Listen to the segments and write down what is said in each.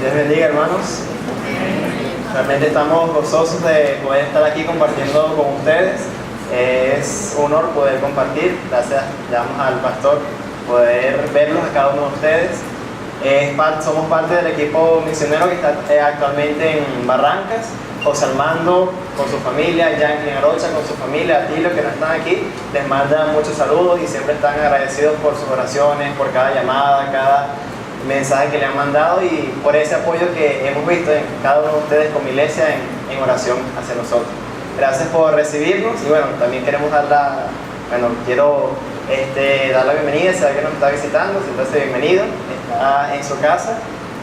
Dios bendiga, hermanos. Realmente estamos gozosos de poder estar aquí compartiendo con ustedes. Es un honor poder compartir. Gracias, le damos al pastor poder verlos a cada uno de ustedes. Somos parte del equipo misionero que está actualmente en Barrancas. José Armando con su familia, Yankee en Arocha con su familia, Atilio que no están aquí, les mandan muchos saludos y siempre están agradecidos por sus oraciones, por cada llamada, cada mensaje que le han mandado y por ese apoyo que hemos visto en cada uno de ustedes como iglesia en oración hacia nosotros. Gracias por recibirnos y bueno, también queremos quiero dar la bienvenida, si alguien nos está visitando, siéntase bienvenido, está en su casa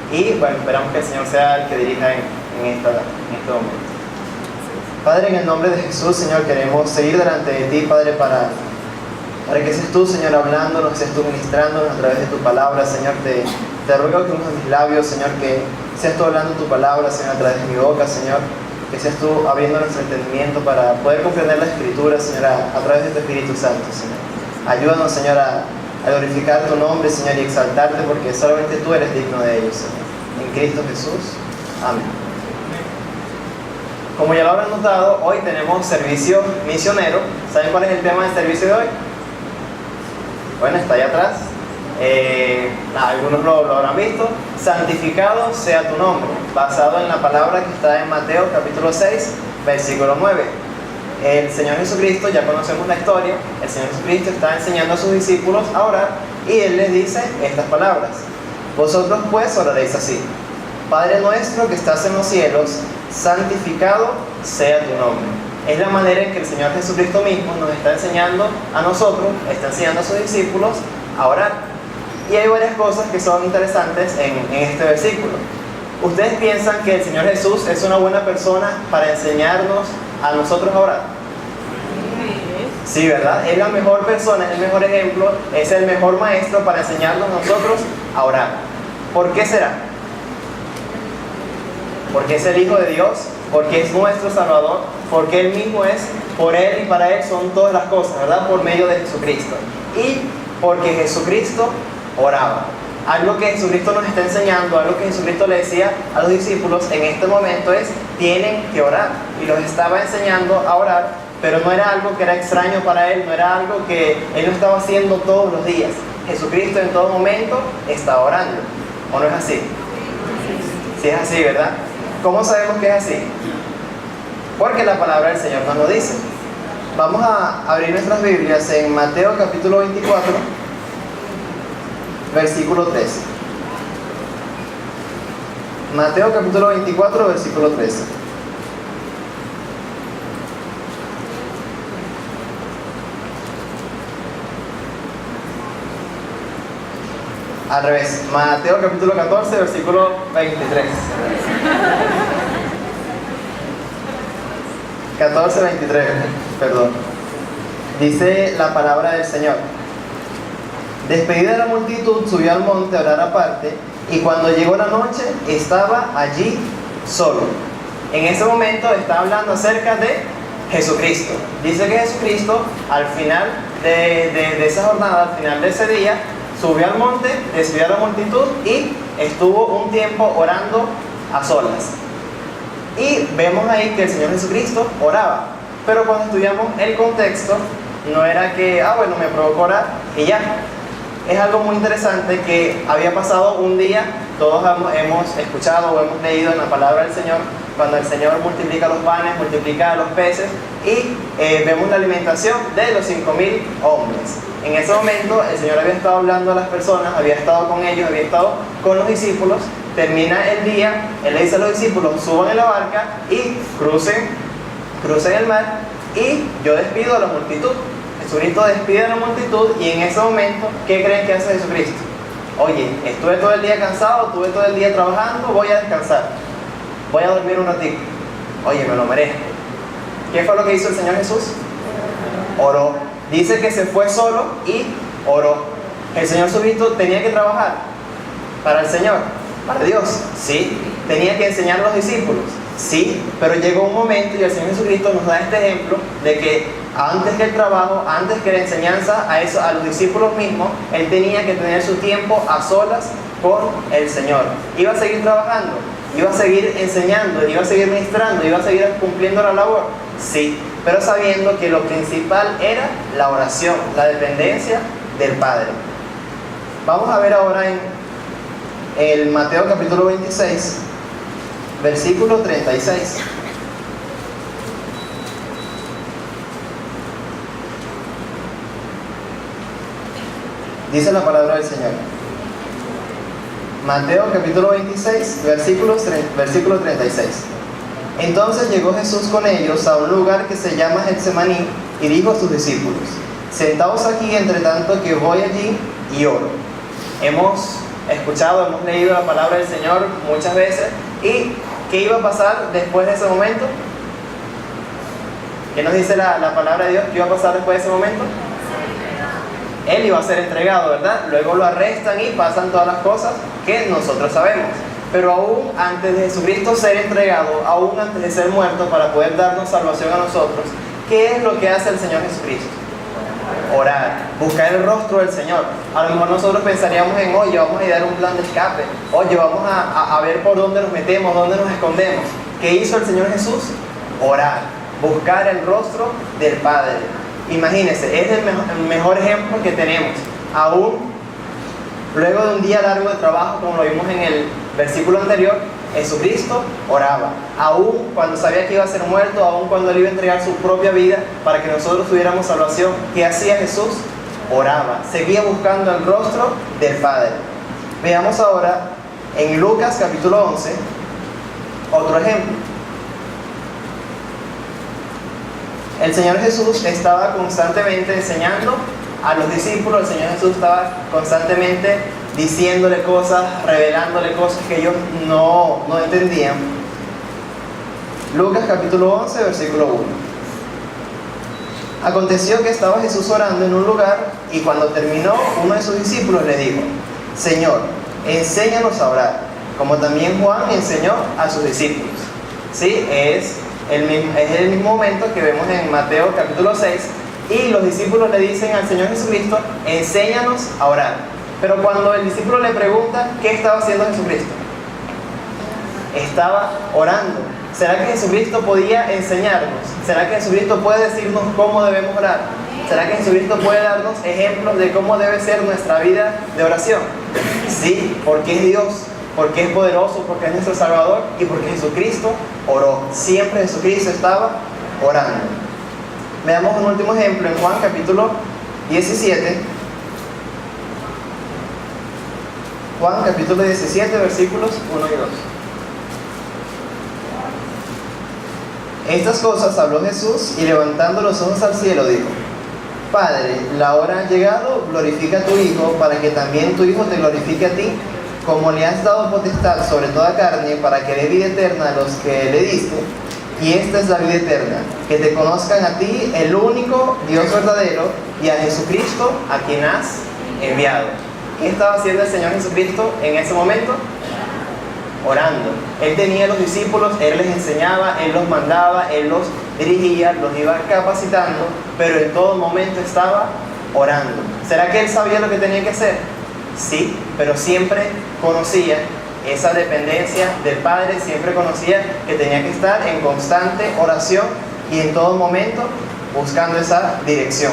y bueno, esperamos que el Señor sea el que dirija en este momento. Padre, en el nombre de Jesús, Señor, queremos seguir delante de ti, Padre, para que seas tú, Señor, hablándonos, seas tú ministrándonos a través de tu palabra, Señor. Te ruego que unos de mis labios, Señor, que seas tú hablando tu palabra, Señor, a través de mi boca, Señor. Que seas tú abriendo nuestro entendimiento para poder comprender la Escritura, Señor, a través de tu Espíritu Santo, Señor. Ayúdanos, Señor, a glorificar tu nombre, Señor, y exaltarte, porque solamente tú eres digno de ello, Señor. En Cristo Jesús. Amén. Como ya lo habrán notado, hoy tenemos servicio misionero. ¿Saben cuál es el tema del servicio de hoy? Bueno, está allá atrás. Algunos lo habrán visto. Santificado sea tu nombre, basado en la palabra que está en Mateo capítulo 6, versículo 9. El Señor Jesucristo, ya conocemos la historia, el Señor Jesucristo está enseñando a sus discípulos a orar y Él les dice estas palabras: vosotros pues oraréis así: Padre nuestro que estás en los cielos, santificado sea tu nombre. Es la manera en que el Señor Jesucristo mismo nos está enseñando a nosotros, está enseñando a sus discípulos a orar. Y hay varias cosas que son interesantes en este versículo. ¿Ustedes piensan que el Señor Jesús es una buena persona para enseñarnos a nosotros a orar? Sí, ¿verdad? Es la mejor persona, es el mejor ejemplo, es el mejor maestro para enseñarnos a nosotros a orar. ¿Por qué será? Porque es el Hijo de Dios, porque es nuestro Salvador, porque Él mismo es, por Él y para Él son todas las cosas, ¿verdad? Por medio de Jesucristo. Y porque Jesucristo oraba. Algo que Jesucristo nos está enseñando, algo que Jesucristo le decía a los discípulos en este momento es: tienen que orar. Y los estaba enseñando a orar, pero no era algo que era extraño para Él, no era algo que Él no estaba haciendo todos los días. Jesucristo en todo momento está orando. ¿O no es así? Sí es así, ¿verdad? ¿Cómo sabemos que es así? Porque la palabra del Señor nos lo dice. Vamos a abrir nuestras Biblias en Mateo capítulo 24, versículo 13. Mateo capítulo 24, versículo 13. Al revés, Mateo capítulo 14, versículo 23. 14, 23, perdón. Dice la palabra del Señor: despedida la multitud, subió al monte a orar aparte, y cuando llegó la noche, estaba allí solo. En ese momento está hablando acerca de Jesucristo. Dice que Jesucristo, al final de esa jornada, al final de ese día, subió al monte, despidió a la multitud y estuvo un tiempo orando a solas. Y vemos ahí que el Señor Jesucristo oraba. Pero cuando estudiamos el contexto, no era que, bueno, me provocó orar y ya. Es algo muy interesante que había pasado un día, todos hemos escuchado o hemos leído en la palabra del Señor, cuando el Señor multiplica los panes, multiplica los peces y vemos la alimentación de los 5,000 hombres. En ese momento el Señor había estado hablando a las personas, había estado con ellos, había estado con los discípulos. Termina el día, Él le dice a los discípulos: suban en la barca y crucen el mar y yo despido a la multitud. Jesucristo despide a la multitud y en ese momento, ¿qué creen que hace Jesucristo? Oye, estuve todo el día cansado, estuve todo el día trabajando, voy a descansar, voy a dormir un ratito. Oye, me lo merezco. ¿Qué fue lo que hizo el Señor Jesús? Oró. Dice que se fue solo y oró. El Señor Jesucristo tenía que trabajar para el Señor, para Dios, sí. Tenía que enseñar a los discípulos, sí. Pero llegó un momento y el Señor Jesucristo nos da este ejemplo de que antes que el trabajo, antes que la enseñanza a los discípulos mismos, Él tenía que tener su tiempo a solas con el Señor. Iba a seguir trabajando, iba a seguir enseñando, iba a seguir ministrando, iba a seguir cumpliendo la labor. Sí, pero sabiendo que lo principal era la oración, la dependencia del Padre. Vamos a ver ahora en el Mateo capítulo 26, versículo 36. Dice la palabra del Señor. Mateo capítulo 26, versículo 36. Entonces llegó Jesús con ellos a un lugar que se llama Getsemaní y dijo a sus discípulos: sentaos aquí entre tanto que voy allí y oro. Hemos escuchado, hemos leído la palabra del Señor muchas veces. ¿Y qué iba a pasar después de ese momento? ¿Qué nos dice la palabra de Dios? ¿Qué iba a pasar después de ese momento? Él iba a ser entregado, ¿verdad? Luego lo arrestan y pasan todas las cosas que nosotros sabemos. Pero aún antes de Jesucristo ser entregado, aún antes de ser muerto para poder darnos salvación a nosotros, ¿qué es lo que hace el Señor Jesucristo? Orar, buscar el rostro del Señor. A lo mejor nosotros pensaríamos en, oye, vamos a idear un plan de escape, oye, vamos a ver por dónde nos metemos, dónde nos escondemos. ¿Qué hizo el Señor Jesús? Orar, buscar el rostro del Padre. Imagínense, es el mejor ejemplo que tenemos. Aún luego de un día largo de trabajo, como lo vimos en el versículo anterior, Jesucristo oraba. Aún cuando sabía que iba a ser muerto, aún cuando Él iba a entregar su propia vida para que nosotros tuviéramos salvación, ¿qué hacía Jesús? Oraba, seguía buscando el rostro del Padre. Veamos ahora en Lucas capítulo 11 otro ejemplo. El Señor Jesús estaba constantemente enseñando a los discípulos. El Señor Jesús estaba constantemente diciéndole cosas, revelándole cosas que ellos no entendían. Lucas capítulo 11, versículo 1. Aconteció que estaba Jesús orando en un lugar y cuando terminó, uno de sus discípulos le dijo: Señor, enséñanos a orar, como también Juan enseñó a sus discípulos. ¿Sí? Es el mismo momento que vemos en Mateo capítulo 6, y los discípulos le dicen al Señor Jesucristo: enséñanos a orar. Pero cuando el discípulo le pregunta, ¿qué estaba haciendo Jesucristo? Estaba orando. ¿Será que Jesucristo podía enseñarnos? ¿Será que Jesucristo puede decirnos cómo debemos orar? ¿Será que Jesucristo puede darnos ejemplos de cómo debe ser nuestra vida de oración? Sí, porque es Dios, porque es poderoso, porque es nuestro Salvador y porque Jesucristo oró. Siempre Jesucristo estaba orando. Veamos un último ejemplo en Juan capítulo 17. Juan capítulo 17, versículos 1 y 2. Estas cosas habló Jesús y levantando los ojos al cielo dijo: Padre, la hora ha llegado, glorifica a tu Hijo, para que también tu Hijo te glorifique a ti, como le has dado potestad sobre toda carne, para que dé vida eterna a los que le diste. Y esta es la vida eterna, que te conozcan a ti, el único Dios verdadero, y a Jesucristo, a quien has enviado. ¿Qué estaba haciendo el Señor Jesucristo en ese momento? Orando. Él tenía a los discípulos, Él les enseñaba, Él los mandaba, Él los dirigía, los iba capacitando, pero en todo momento estaba orando. ¿Será que Él sabía lo que tenía que hacer? Sí, pero siempre conocía esa dependencia del Padre, siempre conocía que tenía que estar en constante oración y en todo momento buscando esa dirección.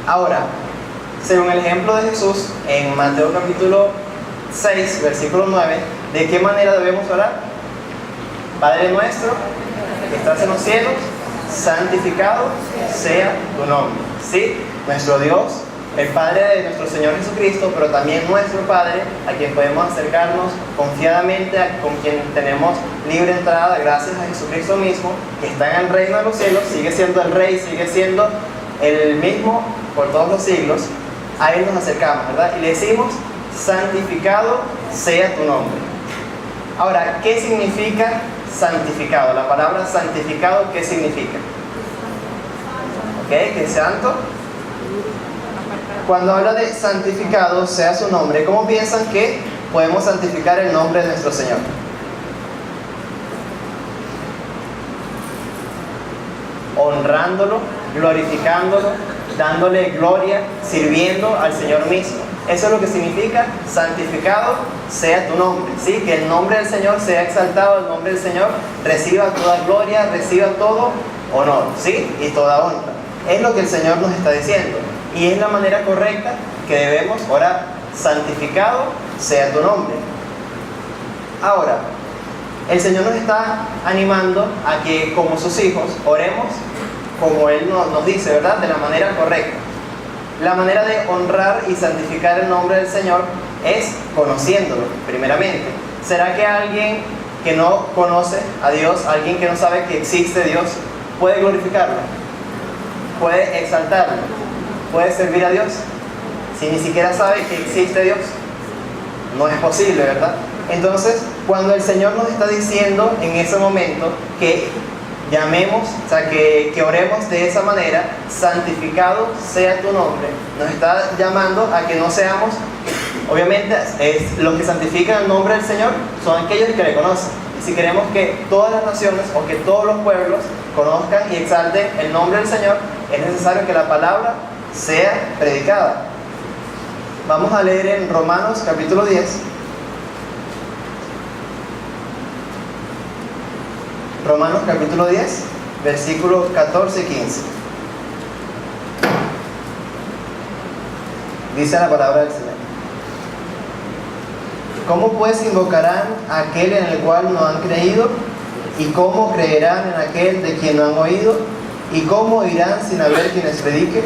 Ahora, según el ejemplo de Jesús en Mateo capítulo 6, versículo 9, ¿de qué manera debemos orar? Padre nuestro, que estás en los cielos, santificado sea tu nombre. ¿Sí? Nuestro Dios, el Padre de nuestro Señor Jesucristo, pero también nuestro Padre, a quien podemos acercarnos confiadamente, con quien tenemos libre entrada gracias a Jesucristo mismo, que está en el reino de los cielos, sigue siendo el Rey, sigue siendo el mismo por todos los siglos. A Él nos acercamos, ¿verdad? Y le decimos: santificado sea tu nombre. Ahora, ¿qué significa santificado? La palabra santificado, ¿qué significa? ¿Ok? ¿Que es santo? Cuando habla de santificado sea su nombre, ¿cómo piensan que podemos santificar el nombre de nuestro Señor? Honrándolo, glorificándolo, dándole gloria, sirviendo al Señor mismo. Eso es lo que significa santificado sea tu nombre, ¿sí? Que el nombre del Señor sea exaltado, el nombre del Señor reciba toda gloria, reciba todo honor, ¿sí? Y toda honra. Es lo que el Señor nos está diciendo. Y es la manera correcta que debemos orar. Santificado sea tu nombre. Ahora, el Señor nos está animando a que como sus hijos oremos como Él nos dice, ¿verdad? De la manera correcta. La manera de honrar y santificar el nombre del Señor es conociéndolo, primeramente. ¿Será que alguien que no conoce a Dios, alguien que no sabe que existe Dios, puede glorificarlo? ¿Puede exaltarlo? ¿Puede servir a Dios? Si ni siquiera sabe que existe Dios, no es posible, ¿verdad? Entonces, cuando el Señor nos está diciendo en ese momento que llamemos, o sea, que oremos de esa manera, santificado sea tu nombre, nos está llamando a que no seamos, obviamente, los que santifican el nombre del Señor son aquellos que le conocen. Y si queremos que todas las naciones o que todos los pueblos conozcan y exalten el nombre del Señor, es necesario que la palabra sea predicada. Vamos a leer en Romanos capítulo 10. Romanos capítulo 10, versículos 14 y 15. Dice la palabra del Señor: ¿cómo pues invocarán a aquel en el cual no han creído? ¿Y cómo creerán en aquel de quien no han oído? ¿Y cómo irán sin haber quien les predique?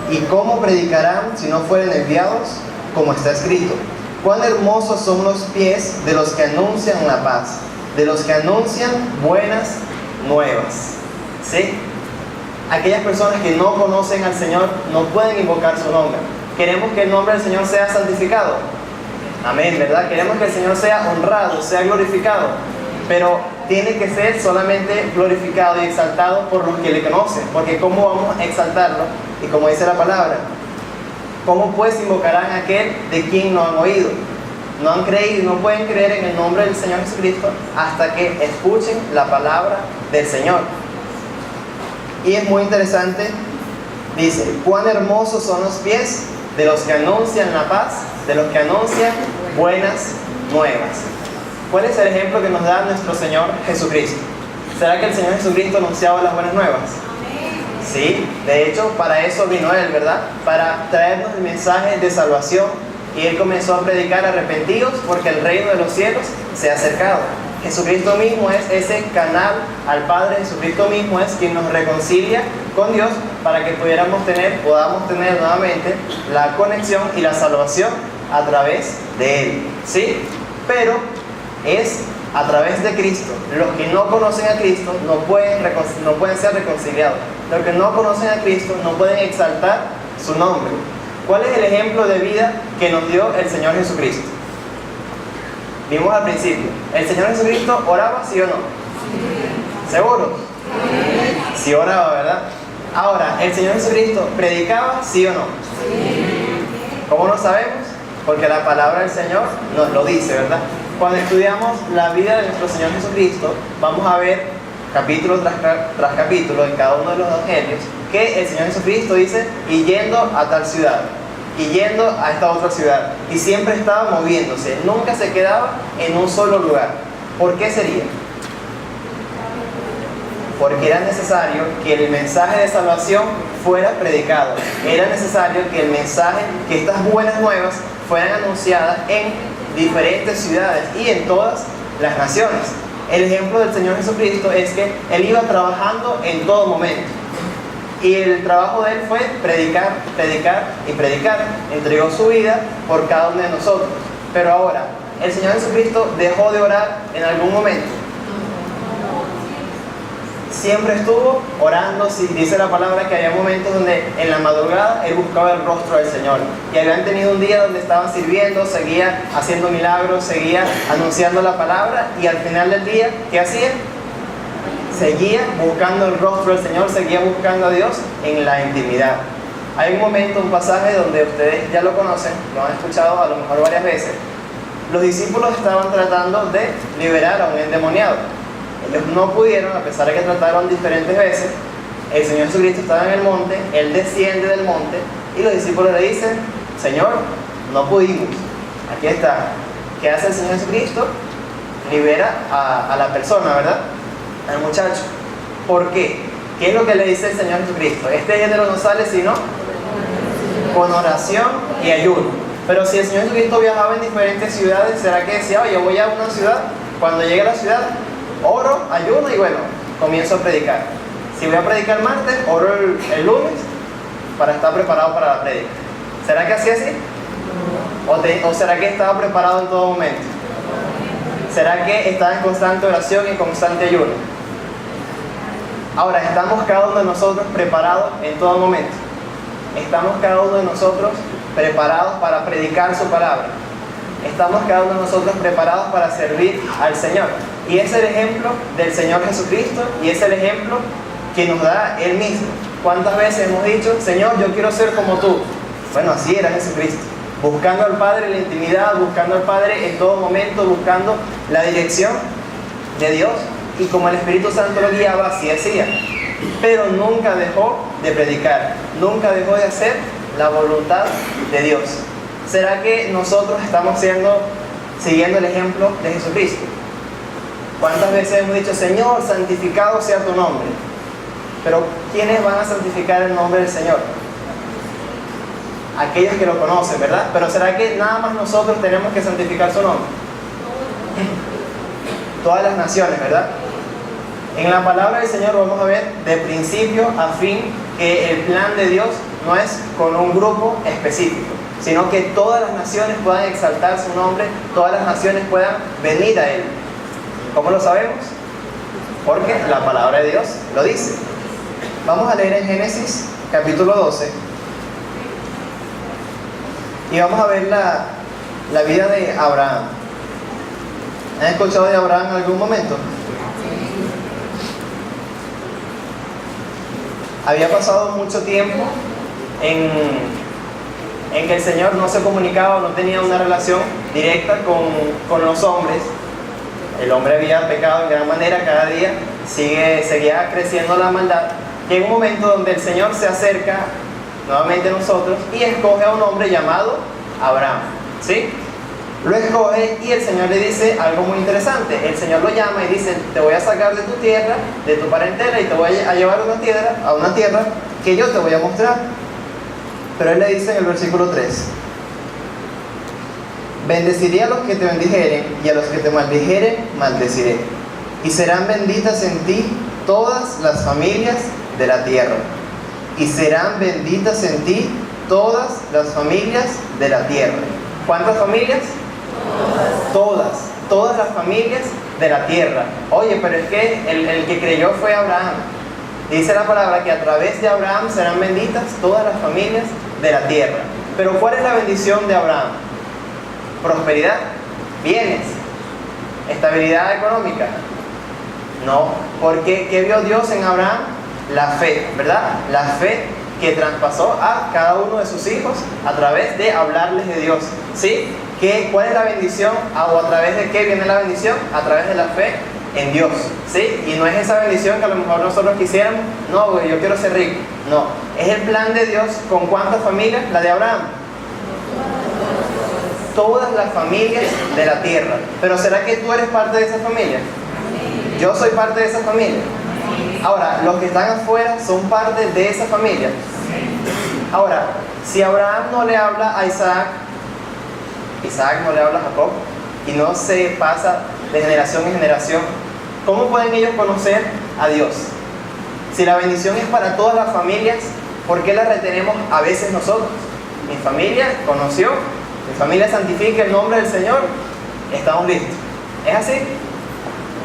¿Y cómo predicarán si no fueren enviados? Como está escrito: cuán hermosos son los pies de los que anuncian la paz, de los que anuncian buenas nuevas. ¿Sí? Aquellas personas que no conocen al Señor no pueden invocar su nombre. Queremos que el nombre del Señor sea santificado. Amén, ¿verdad? Queremos que el Señor sea honrado, sea glorificado. Pero tiene que ser solamente glorificado y exaltado por los que le conocen. Porque ¿cómo vamos a exaltarlo? Y como dice la palabra, ¿cómo pues invocarán a aquel de quien no han oído? No han creído y no pueden creer en el nombre del Señor Jesucristo hasta que escuchen la palabra del Señor. Y es muy interesante, dice: cuán hermosos son los pies de los que anuncian la paz, de los que anuncian buenas nuevas. ¿Cuál es el ejemplo que nos da nuestro Señor Jesucristo? ¿Será que el Señor Jesucristo anunciaba las buenas nuevas? Sí, de hecho para eso vino Él, ¿verdad? Para traernos el mensaje de salvación. Y Él comenzó a predicar: arrepentidos porque el reino de los cielos se ha acercado. Jesucristo mismo es ese canal al Padre. Jesucristo mismo es quien nos reconcilia con Dios para que podamos tener nuevamente la conexión y la salvación a través de Él. ¿Sí? Pero es a través de Cristo. Los que no conocen a Cristo no pueden ser reconciliados. Los que no conocen a Cristo no pueden exaltar su nombre. ¿Cuál es el ejemplo de vida que nos dio el Señor Jesucristo? Vimos al principio. ¿El Señor Jesucristo oraba, sí o no? Sí. ¿Seguros? Sí. Sí oraba, ¿verdad? Ahora, ¿el Señor Jesucristo predicaba, sí o no? Sí. ¿Cómo lo sabemos? Porque la palabra del Señor nos lo dice, ¿verdad? Cuando estudiamos la vida de nuestro Señor Jesucristo, vamos a ver capítulo tras capítulo en cada uno de los evangelios que el Señor Jesucristo dice: y yendo a tal ciudad, y yendo a esta otra ciudad, y siempre estaba moviéndose, nunca se quedaba en un solo lugar. ¿Por qué sería? Porque era necesario que el mensaje de salvación fuera predicado. Era necesario que el mensaje, que estas buenas nuevas fueran anunciadas en diferentes ciudades y en todas las naciones. El ejemplo del Señor Jesucristo es que Él iba trabajando en todo momento. Y el trabajo de Él fue predicar, predicar y predicar. Entregó su vida por cada uno de nosotros. Pero ahora, ¿el Señor Jesucristo dejó de orar en algún momento? Siempre estuvo orando. Sí, dice la palabra que había momentos donde en la madrugada Él buscaba el rostro del Señor. Y habían tenido un día donde estaban sirviendo, seguía haciendo milagros, seguía anunciando la palabra. Y al final del día, ¿qué hacía? Seguía buscando el rostro del Señor, seguía buscando a Dios en la intimidad. Hay un momento, un pasaje donde ustedes ya lo conocen, lo han escuchado a lo mejor varias veces. Los discípulos estaban tratando de liberar a un endemoniado. Ellos no pudieron, a pesar de que trataron diferentes veces. El Señor Jesucristo estaba en el monte, Él desciende del monte y los discípulos le dicen: Señor, no pudimos. Aquí está. ¿Qué hace el Señor Jesucristo? Libera a la persona, ¿verdad? Al muchacho. ¿Por qué? ¿Qué es lo que le dice el Señor Jesucristo? Este género no sale sino con oración y ayuno. Pero si el Señor Jesucristo viajaba en diferentes ciudades, ¿será que decía, oye, voy a una ciudad? Cuando llegue a la ciudad, oro, ayuno y bueno, comienzo a predicar. Si voy a predicar martes, oro el lunes para estar preparado para la predica. ¿Será que hacía así? ¿O será que estaba preparado en todo momento? ¿Será que estaba en constante oración y constante ayuno? Ahora, ¿estamos cada uno de nosotros preparados en todo momento? ¿Estamos cada uno de nosotros preparados para predicar su palabra? ¿Estamos cada uno de nosotros preparados para servir al Señor? Y es el ejemplo del Señor Jesucristo y es el ejemplo que nos da Él mismo. ¿Cuántas veces hemos dicho, Señor, yo quiero ser como tú? Bueno, así era Jesucristo. Buscando al Padre en la intimidad, buscando al Padre en todo momento, buscando la dirección de Dios. Y como el Espíritu Santo lo guiaba, así hacía. Pero nunca dejó de predicar, nunca dejó de hacer la voluntad de Dios. ¿Será que nosotros estamos siguiendo el ejemplo de Jesucristo? ¿Cuántas veces hemos dicho, Señor, santificado sea tu nombre? Pero ¿quiénes van a santificar el nombre del Señor? Aquellos que lo conocen, ¿verdad? Pero ¿será que nada más nosotros tenemos que santificar su nombre? Todas las naciones, ¿verdad? En la palabra del Señor vamos a ver de principio a fin que el plan de Dios no es con un grupo específico, sino que todas las naciones puedan exaltar su nombre, todas las naciones puedan venir a Él. ¿Cómo lo sabemos? Porque la palabra de Dios lo dice. Vamos a leer en Génesis capítulo 12 y vamos a ver la vida de Abraham. ¿Han escuchado de Abraham en algún momento? Había pasado mucho tiempo en que el Señor no se comunicaba, no tenía una relación directa con los hombres. El hombre había pecado en gran manera, cada día seguía creciendo la maldad. Llega un momento donde el Señor se acerca nuevamente a nosotros y escoge a un hombre llamado Abraham, ¿sí? Lo escoge y el Señor le dice algo muy interesante. El Señor lo llama y dice, te voy a sacar de tu tierra, de tu parentela y te voy a llevar a una tierra que yo te voy a mostrar. Pero Él le dice en el versículo 3, bendeciré a los que te bendijeren y a los que te maldijeren, maldeciré. Y serán benditas en ti todas las familias de la tierra. Y serán benditas en ti todas las familias de la tierra. ¿Cuántas familias? Todas las familias de la tierra. Oye, pero es que el que creyó fue Abraham. Dice la palabra que a través de Abraham serán benditas todas las familias de la tierra. Pero ¿cuál es la bendición de Abraham? Prosperidad, bienes, estabilidad económica. No, porque ¿qué vio Dios en Abraham? La fe, ¿verdad? La fe que traspasó a cada uno de sus hijos a través de hablarles de Dios, ¿sí? ¿Cuál es la bendición? ¿O a través de qué viene la bendición? A través de la fe en Dios, ¿sí? Y no es esa bendición que a lo mejor nosotros quisiéramos, no, güey, yo quiero ser rico, no, es el plan de Dios. ¿Con cuántas familias? La de Abraham. Todas las familias de la tierra. Pero ¿será que tú eres parte de esa familia? Yo soy parte de esa familia. Ahora, los que están afuera son parte de esa familia. Ahora, si Abraham no le habla a Isaac, Isaac no le habla a Jacob, y no se pasa de generación en generación, ¿cómo pueden ellos conocer a Dios? Si la bendición es para todas las familias, ¿por qué la retenemos a veces nosotros? Mi familia conoció, mi familia santifica el nombre del Señor, estamos listos. ¿Es así?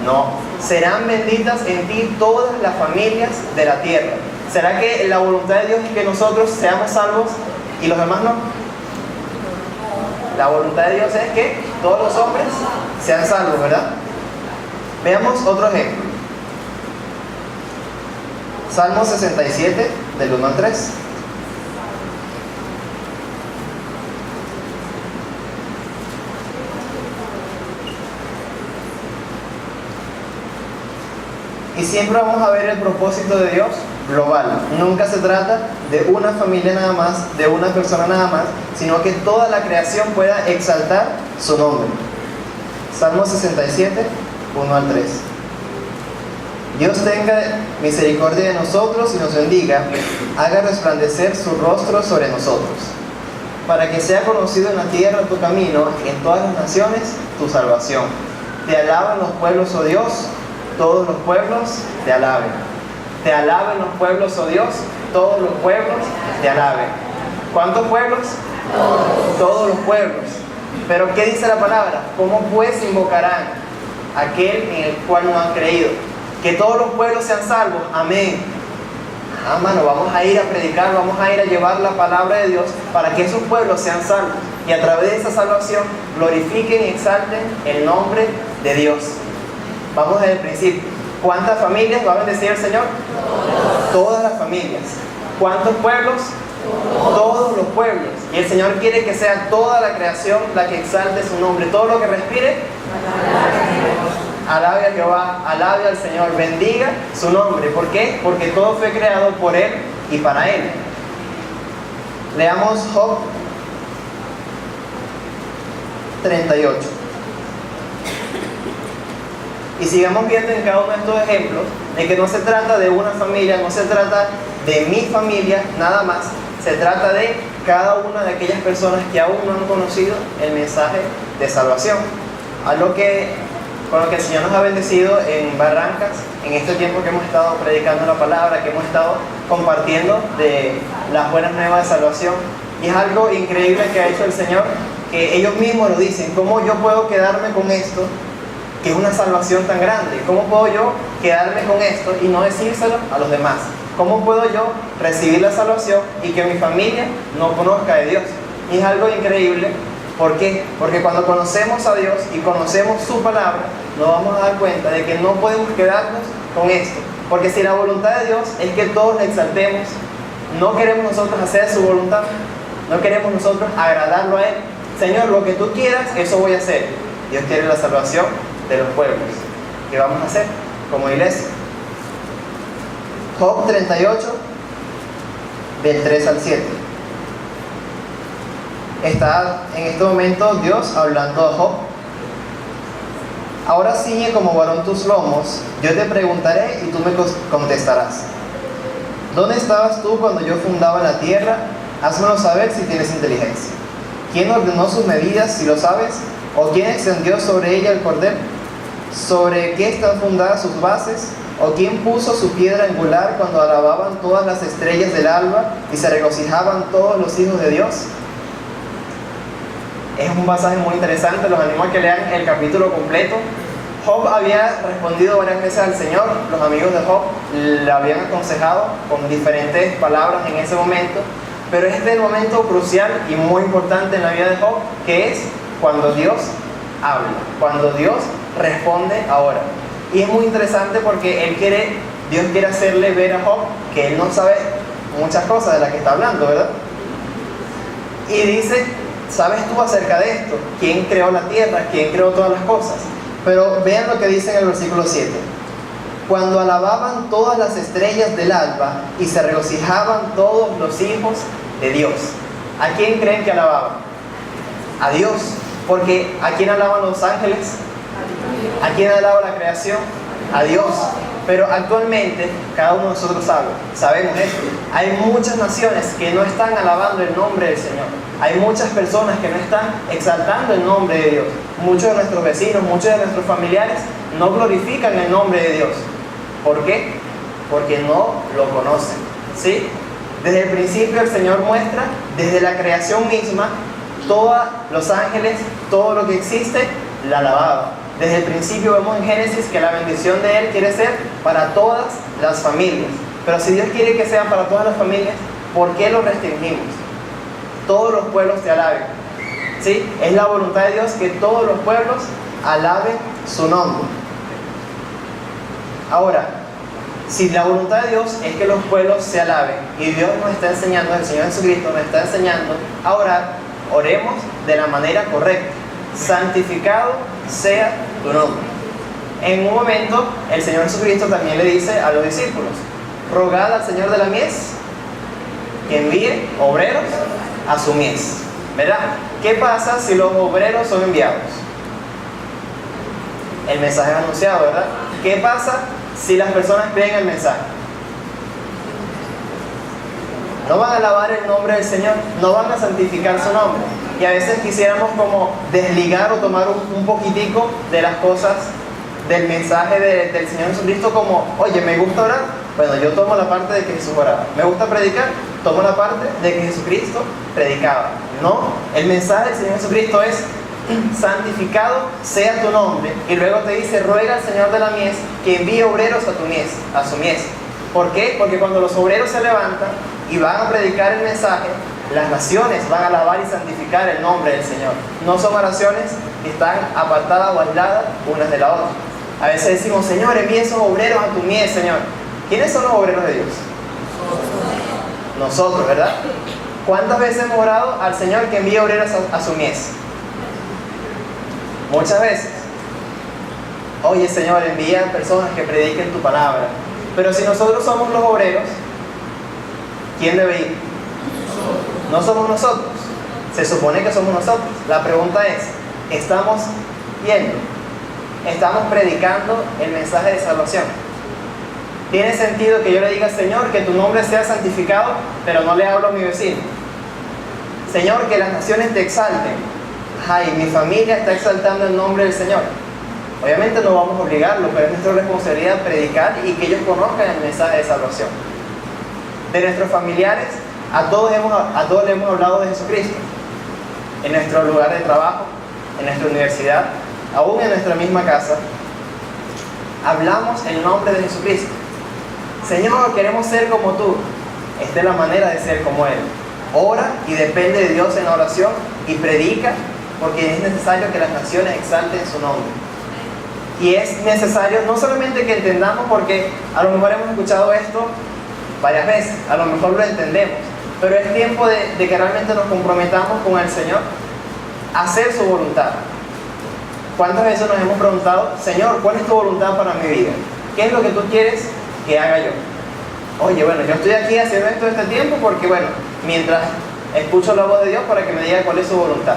No. Serán benditas en ti todas las familias de la tierra. ¿Será que la voluntad de Dios es que nosotros seamos salvos y los demás no? La voluntad de Dios es que todos los hombres sean salvos, ¿verdad? Veamos otro ejemplo. Salmo 67, del 1 al 3. Y siempre vamos a ver el propósito de Dios global. Nunca se trata de una familia nada más, de una persona nada más, sino que toda la creación pueda exaltar su nombre. Salmo 67, 1 al 3. Dios tenga misericordia de nosotros y nos bendiga, haga resplandecer su rostro sobre nosotros, para que sea conocido en la tierra tu camino, en todas las naciones tu salvación. Te alaben los pueblos, oh Dios, todos los pueblos te alaben. Te alaben los pueblos, oh Dios, todos los pueblos te alaben. ¿Cuántos pueblos? Todos los pueblos. Pero ¿qué dice la palabra? ¿Cómo pues invocarán aquel en el cual no han creído? Que todos los pueblos sean salvos. Amén. Mano, vamos a ir a predicar, vamos a ir a llevar la palabra de Dios para que esos pueblos sean salvos y a través de esa salvación glorifiquen y exalten el nombre de Dios. Vamos desde el principio. ¿Cuántas familias va a bendecir el Señor? Todas las familias. ¿Cuántos pueblos? Todos los pueblos. Y el Señor quiere que sea toda la creación la que exalte su nombre. Todo lo que respire, alabe a Jehová, alabe al Señor, bendiga su nombre. ¿Por qué? Porque todo fue creado por Él y para Él. Leamos Job 38. Y sigamos viendo en cada uno de estos ejemplos de que no se trata de una familia, no se trata de mi familia nada más, se trata de cada una de aquellas personas que aún no han conocido el mensaje de salvación. Algo con lo que el Señor nos ha bendecido en Barrancas, en este tiempo que hemos estado predicando la palabra, que hemos estado compartiendo de las buenas nuevas de salvación. Y es algo increíble que ha hecho el Señor, que ellos mismos lo dicen. ¿Cómo yo puedo quedarme con esto, que es una salvación tan grande? ¿Cómo puedo yo quedarme con esto y no decírselo a los demás? ¿Cómo puedo yo recibir la salvación y que mi familia no conozca de Dios? Y es algo increíble. ¿Por qué? Porque cuando conocemos a Dios y conocemos su palabra, nos vamos a dar cuenta de que no podemos quedarnos con esto. Porque si la voluntad de Dios es que todos le exaltemos, no queremos nosotros hacer su voluntad, no queremos nosotros agradarlo a Él. Señor, lo que tú quieras, eso voy a hacer. Dios quiere la salvación de los pueblos. ¿Qué vamos a hacer como iglesia? Job 38, del 3 al 7. Está en este momento Dios hablando a Job. Ahora ciñe como varón tus lomos, yo te preguntaré y tú me contestarás. ¿Dónde estabas tú cuando yo fundaba la tierra? Házmelo saber si tienes inteligencia. ¿Quién ordenó sus medidas, si lo sabes? ¿O quién extendió sobre ella el cordel? ¿Sobre qué están fundadas sus bases? ¿O quién puso su piedra angular cuando alababan todas las estrellas del alba y se regocijaban todos los hijos de Dios? Es un pasaje muy interesante, los animo a que lean el capítulo completo. Job había respondido varias veces al Señor, los amigos de Job le habían aconsejado con diferentes palabras en ese momento, pero este es el momento crucial y muy importante en la vida de Job, que es cuando Dios habla, cuando Dios responde ahora. Y es muy interesante porque Dios quiere hacerle ver a Job que él no sabe muchas cosas de las que está hablando, ¿verdad? Y dice: ¿sabes tú acerca de esto? ¿Quién creó la tierra? ¿Quién creó todas las cosas? Pero vean lo que dice en el versículo 7. Cuando alababan todas las estrellas del alba y se regocijaban todos los hijos de Dios. ¿A quién creen que alababan? A Dios. Porque ¿a quién alaban los ángeles? ¿A quién alaba la creación? A Dios. Pero actualmente cada uno de nosotros sabemos esto. Hay muchas naciones que no están alabando el nombre del Señor. Hay muchas personas que no están exaltando el nombre de Dios. Muchos de nuestros vecinos, muchos de nuestros familiares no glorifican el nombre de Dios. ¿Por qué? Porque no lo conocen, ¿sí? Desde el principio el Señor muestra, desde la creación misma, todos los ángeles, todo lo que existe, la alababa. Desde el principio vemos en Génesis que la bendición de Él quiere ser para todas las familias. Pero si Dios quiere que sean para todas las familias, ¿por qué lo restringimos? Todos los pueblos te alaben, ¿sí? Es la voluntad de Dios que todos los pueblos alaben su nombre. Ahora, si la voluntad de Dios es que los pueblos se alaben y Dios nos está enseñando, el Señor Jesucristo nos está enseñando a orar, oremos de la manera correcta. Santificado sea tu nombre. En un momento el Señor Jesucristo también le dice a los discípulos: rogad al Señor de la mies que envíe obreros a su mies. ¿Verdad? ¿Qué pasa si los obreros son enviados? El mensaje es anunciado, ¿verdad? ¿Qué pasa si las personas creen el mensaje? No van a alabar el nombre del Señor, no van a santificar su nombre. Y a veces quisiéramos como desligar o tomar un poquitico de las cosas del mensaje del Señor Jesucristo, como, oye, me gusta orar, bueno, yo tomo la parte de que Jesús oraba. Me gusta predicar, tomo la parte de que Jesucristo predicaba. No, el mensaje del Señor Jesucristo es: santificado sea tu nombre. Y luego te dice: ruega al Señor de la mies que envíe obreros a tu mies, a su mies. ¿Por qué? Porque cuando los obreros se levantan y van a predicar el mensaje, las naciones van a alabar y santificar el nombre del Señor. No son oraciones que están apartadas o aisladas unas de la otra. A veces decimos: Señor, envíe esos obreros a tu mies, Señor. ¿Quiénes son los obreros de Dios? Nosotros, ¿verdad? ¿Cuántas veces hemos orado al Señor que envíe obreros a su mies? Muchas veces. Oye, Señor, envía personas que prediquen tu palabra. Pero si nosotros somos los obreros, ¿quién debe ir? No somos nosotros. Se supone que somos nosotros. La pregunta es: ¿estamos yendo? ¿Estamos predicando el mensaje de salvación? ¿Tiene sentido que yo le diga: Señor, que tu nombre sea santificado, pero no le hablo a mi vecino? Señor, que las naciones te exalten. Ay, mi familia está exaltando el nombre del Señor. Obviamente no vamos a obligarlo, pero es nuestra responsabilidad predicar y que ellos conozcan el mensaje de salvación. De nuestros familiares, a todos le hemos hablado de Jesucristo. En nuestro lugar de trabajo, en nuestra universidad, aún en nuestra misma casa, hablamos el nombre de Jesucristo. Señor, queremos ser como tú. Esta es la manera de ser como Él. Ora y depende de Dios en la oración y predica, porque es necesario que las naciones exalten su nombre. Y es necesario no solamente que entendamos, porque a lo mejor hemos escuchado esto varias veces, a lo mejor lo entendemos, pero es tiempo de que realmente nos comprometamos con el Señor a hacer su voluntad. ¿Cuántas veces nos hemos preguntado: Señor, ¿cuál es tu voluntad para mi vida? ¿Qué es lo que tú quieres que haga yo? Oye, bueno, yo estoy aquí haciendo esto este tiempo porque, bueno, mientras escucho la voz de Dios para que me diga cuál es su voluntad.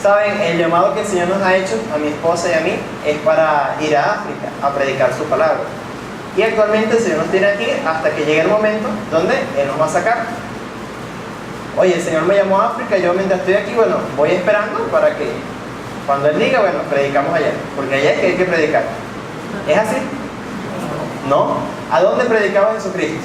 Saben, el llamado que el Señor nos ha hecho a mi esposa y a mí es para ir a África a predicar su palabra. Y actualmente el Señor nos tiene aquí hasta que llegue el momento donde Él nos va a sacar. Oye, el Señor me llamó a África, yo mientras estoy aquí, bueno, voy esperando para que cuando Él diga, bueno, predicamos allá, porque allá es que hay que predicar. ¿Es así? ¿No? ¿A dónde predicaba Jesucristo?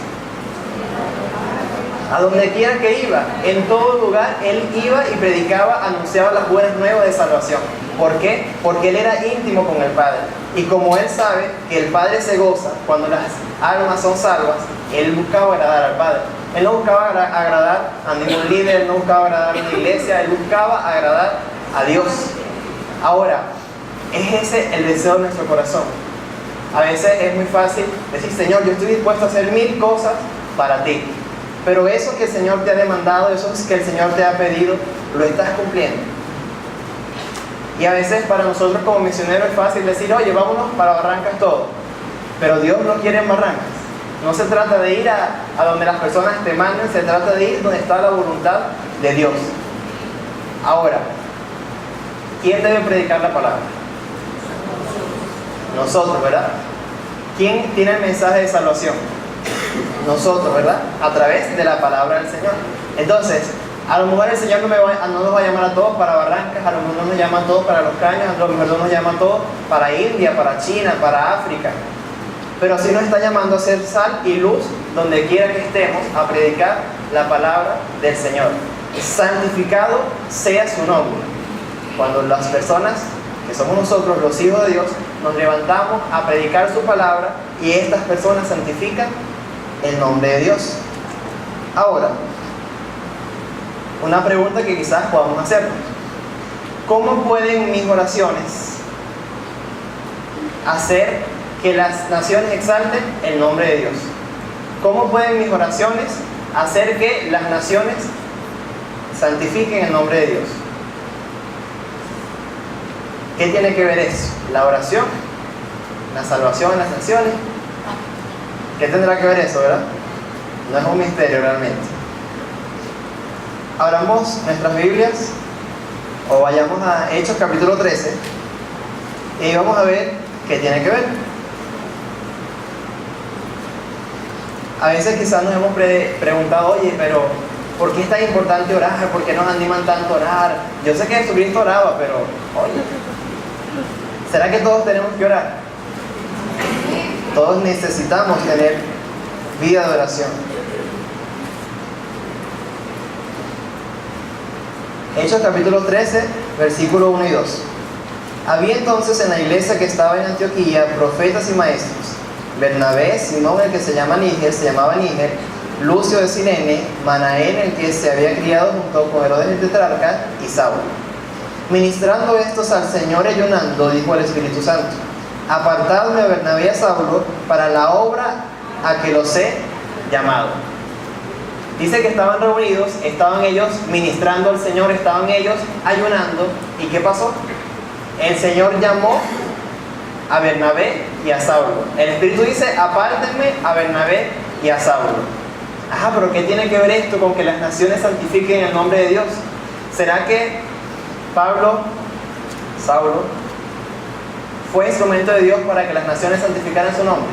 A donde quiera que iba, en todo lugar, Él iba y predicaba, anunciaba las buenas nuevas de salvación. ¿Por qué? Porque Él era íntimo con el Padre. Y como Él sabe que el Padre se goza cuando las almas son salvas, Él buscaba agradar al Padre. Él no buscaba agradar a ningún líder, Él no buscaba agradar a una iglesia, Él buscaba agradar a Dios. Ahora, es ese el deseo de nuestro corazón. A veces es muy fácil decir: Señor, yo estoy dispuesto a hacer 1000 cosas para ti. Pero eso que el Señor te ha demandado, eso que el Señor te ha pedido, lo estás cumpliendo. Y a veces para nosotros como misioneros es fácil decir: oye, vámonos para Barrancas todo. Pero Dios no quiere en Barrancas. No se trata de ir a donde las personas te manden, se trata de ir donde está la voluntad de Dios. Ahora, ¿quién debe predicar la palabra? Nosotros, ¿verdad? ¿Quién tiene el mensaje de salvación? Nosotros, ¿verdad? A través de la palabra del Señor. Entonces, a lo mejor el Señor no nos va a llamar a todos para Barrancas, a lo mejor no nos llama a todos para Los Caños, a lo mejor no nos llama a todos para India, para China, para África. Pero sí nos está llamando a ser sal y luz donde quiera que estemos, a predicar la palabra del Señor. Santificado sea su nombre. Cuando las personas que somos nosotros, los hijos de Dios, nos levantamos a predicar su palabra y estas personas santifican el nombre de Dios. Ahora, una pregunta que quizás podamos hacernos: ¿cómo pueden mis oraciones hacer que las naciones exalten el nombre de Dios? ¿Cómo pueden mis oraciones hacer que las naciones santifiquen el nombre de Dios? ¿Qué tiene que ver eso? ¿La oración? ¿La salvación en las naciones? ¿Qué tendrá que ver eso, verdad? No es un misterio realmente. Abramos nuestras Biblias o vayamos a Hechos capítulo 13 y vamos a ver qué tiene que ver. A veces quizás nos hemos preguntado, oye, pero ¿por qué es tan importante orar? ¿Por qué nos animan tanto a orar? Yo sé que Jesucristo oraba, pero oye, ¿será que todos tenemos que orar? Todos necesitamos tener vida de oración. Hechos capítulo 13, versículo 1 y 2. Había entonces en la iglesia que estaba en Antioquía profetas y maestros: Bernabé, Simón el que se llamaba Níger, Lucio de Cirene, Manaén el que se había criado junto con Herodes el tetrarca, y Saulo. Ministrando estos al Señor y ayunando, dijo el Espíritu Santo: apartadme a Bernabé y a Saulo para la obra a que los he llamado. Dice que estaban reunidos, estaban ellos ministrando al Señor, estaban ellos ayunando. ¿Y qué pasó? El Señor llamó a Bernabé y a Saulo. El Espíritu dice: apártenme a Bernabé y a Saulo. Ajá, pero ¿qué tiene que ver esto con que las naciones santifiquen el nombre de Dios? ¿Será que Saulo, fue instrumento de Dios para que las naciones santificaran su nombre?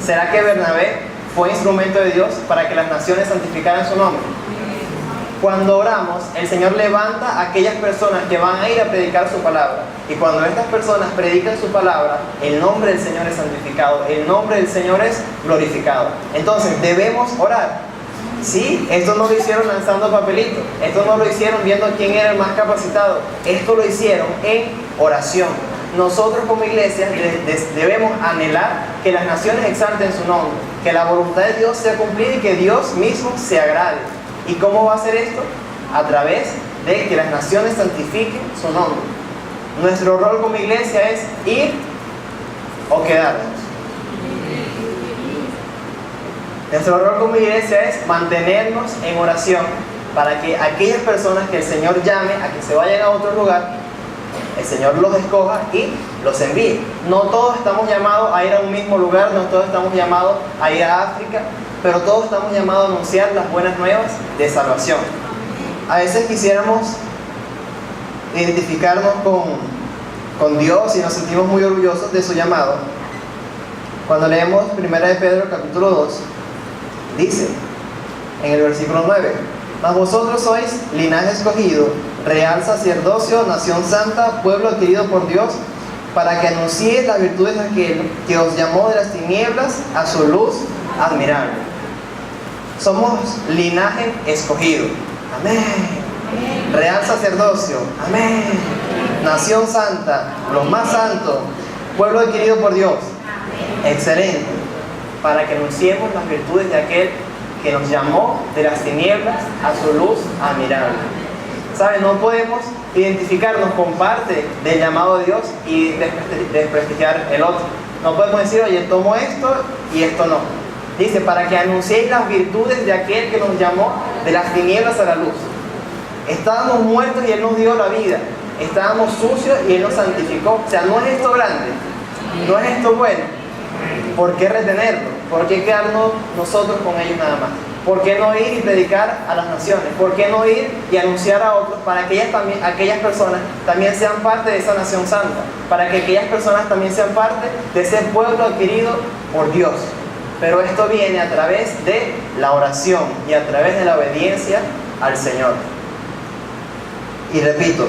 ¿Será que Bernabé fue instrumento de Dios para que las naciones santificaran su nombre? Cuando oramos, el Señor levanta a aquellas personas que van a ir a predicar su palabra. Y cuando estas personas predican su palabra, el nombre del Señor es santificado, el nombre del Señor es glorificado. Entonces, debemos orar. Sí, esto no lo hicieron lanzando papelitos, esto no lo hicieron viendo quién era el más capacitado, esto lo hicieron en oración. Nosotros como iglesia debemos anhelar que las naciones exalten su nombre, que la voluntad de Dios sea cumplida y que Dios mismo se agrade. ¿Y cómo va a hacer esto? A través de que las naciones santifiquen su nombre. Nuestro rol como iglesia es ir o quedarnos. Nuestro rol como iglesia es mantenernos en oración para que aquellas personas que el Señor llame a que se vayan a otro lugar, el Señor los escoja y los envíe. No todos estamos llamados a ir a un mismo lugar, no todos estamos llamados a ir a África, pero todos estamos llamados a anunciar las buenas nuevas de salvación. A veces quisiéramos identificarnos con Dios y nos sentimos muy orgullosos de su llamado. Cuando leemos 1 de Pedro capítulo 2, dice en el versículo 9: mas vosotros sois linaje escogido, real sacerdocio, nación santa, pueblo adquirido por Dios, para que anunciéis las virtudes de aquel que os llamó de las tinieblas a su luz admirable. Somos linaje escogido. Amén. Real sacerdocio. Amén. Nación santa, los más santos, pueblo adquirido por Dios. Excelente. Para que anunciemos las virtudes de aquel que nos llamó de las tinieblas a su luz admirable. ¿Saben? No podemos identificarnos con parte del llamado de Dios y desprestigiar el otro. No podemos decir, oye, tomo esto y esto no. Dice, para que anunciéis las virtudes de aquel que nos llamó de las tinieblas a la luz. Estábamos muertos y Él nos dio la vida. Estábamos sucios y Él nos santificó. O sea, no es esto grande, no es esto bueno. ¿Por qué retenerlo? ¿Por qué quedarnos nosotros con ellos nada más? ¿Por qué no ir y predicar a las naciones? ¿Por qué no ir y anunciar a otros para que aquellas personas también sean parte de esa nación santa? Para que aquellas personas también sean parte de ese pueblo adquirido por Dios. Pero esto viene a través de la oración y a través de la obediencia al Señor. Y repito,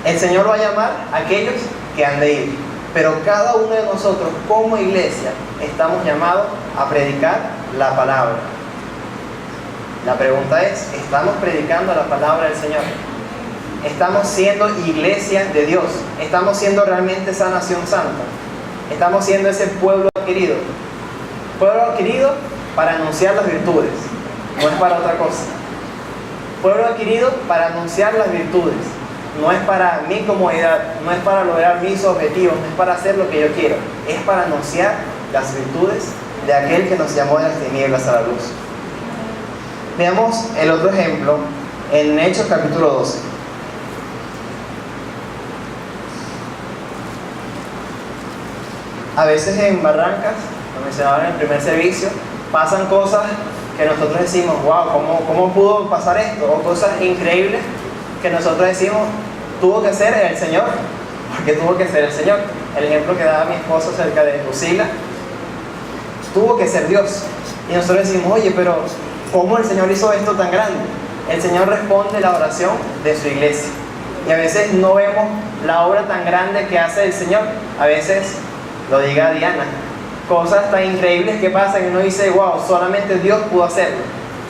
el Señor va a llamar a aquellos que han de ir. Pero cada uno de nosotros como iglesia estamos llamados a predicar la palabra. La pregunta es, ¿estamos predicando la palabra del Señor? ¿Estamos siendo iglesia de Dios? ¿Estamos siendo realmente esa nación santa? ¿Estamos siendo ese pueblo adquirido? Pueblo adquirido para anunciar las virtudes, no es para otra cosa. Pueblo adquirido para anunciar las virtudes, no es para mi comodidad, no es para lograr mis objetivos, no es para hacer lo que yo quiero, es para anunciar las virtudes de aquel que nos llamó de las tinieblas a la luz. Veamos el otro ejemplo en Hechos capítulo 12. A veces en Barrancas lo mencionaba en el primer servicio, pasan cosas que nosotros decimos, wow, ¿cómo pudo pasar esto? O cosas increíbles que nosotros decimos, tuvo que ser el Señor, porque tuvo que ser el Señor. El ejemplo que daba mi esposo acerca de Lucila, tuvo que ser Dios. Y nosotros decimos, oye, pero ¿cómo el Señor hizo esto tan grande? El Señor responde la oración de su iglesia. Y a veces no vemos la obra tan grande que hace el Señor. A veces, lo diga Diana, cosas tan increíbles que pasan y uno dice, wow, solamente Dios pudo hacerlo.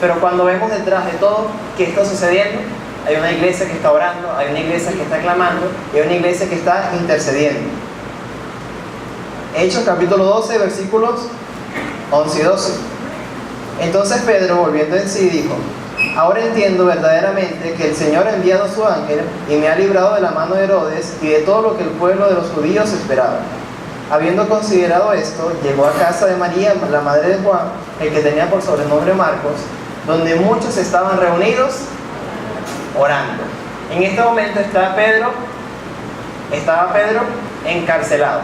Pero cuando vemos detrás de todo qué está sucediendo, hay una iglesia que está orando, hay una iglesia que está clamando y hay una iglesia que está intercediendo. Hechos capítulo 12, versículos 11 y 12. Entonces Pedro, volviendo en sí, dijo: ahora entiendo verdaderamente que el Señor ha enviado a su ángel y me ha librado de la mano de Herodes y de todo lo que el pueblo de los judíos esperaba. Habiendo considerado esto, llegó a casa de María, la madre de Juan, el que tenía por sobrenombre Marcos, donde muchos estaban reunidos orando. En este momento estaba Pedro encarcelado.